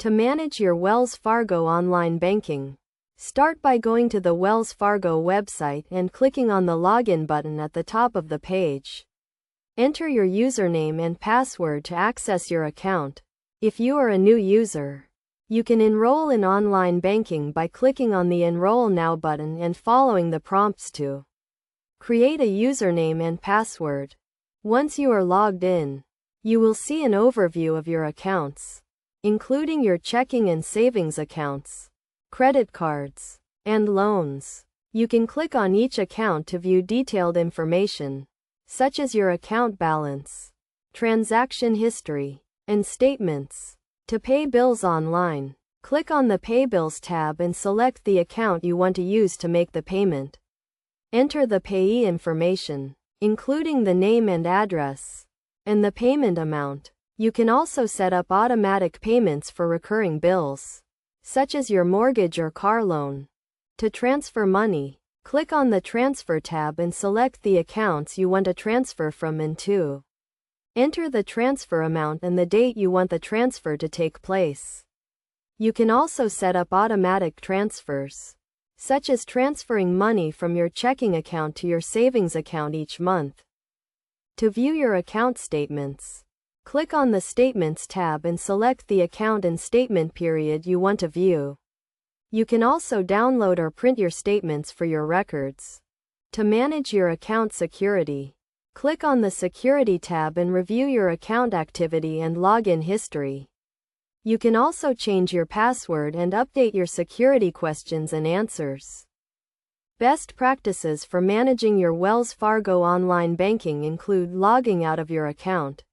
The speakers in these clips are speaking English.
To manage your Wells Fargo online banking, start by going to the Wells Fargo website and clicking on the Login button at the top of the page. Enter your username and password to access your account. If you are a new user, you can enroll in online banking by clicking on the Enroll Now button and following the prompts to create a username and password. Once you are logged in, you will see an overview of your accounts, including your checking and savings accounts, credit cards, and loans. You can click on each account to view detailed information, such as your account balance, transaction history, and statements. To pay bills online, click on the Pay Bills tab and select the account you want to use to make the payment. Enter the payee information, including the name and address, and the payment amount. You can also set up automatic payments for recurring bills, such as your mortgage or car loan. To transfer money, click on the Transfer tab and select the accounts you want to transfer from and to. Enter the transfer amount and the date you want the transfer to take place. You can also set up automatic transfers, such as transferring money from your checking account to your savings account each month. To view your account statements, click on the Statements tab and select the account and statement period you want to view. You can also download or print your statements for your records. To manage your account security, click on the Security tab and review your account activity and login history. You can also change your password and update your security questions and answers. Best practices for managing your Wells Fargo online banking include logging out of your account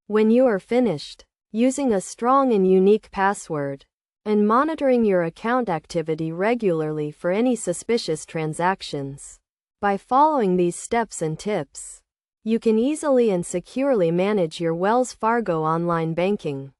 when you are finished, using a strong and unique password, and monitoring your account activity regularly for any suspicious transactions. By following these steps and tips, you can easily and securely manage your Wells Fargo online banking.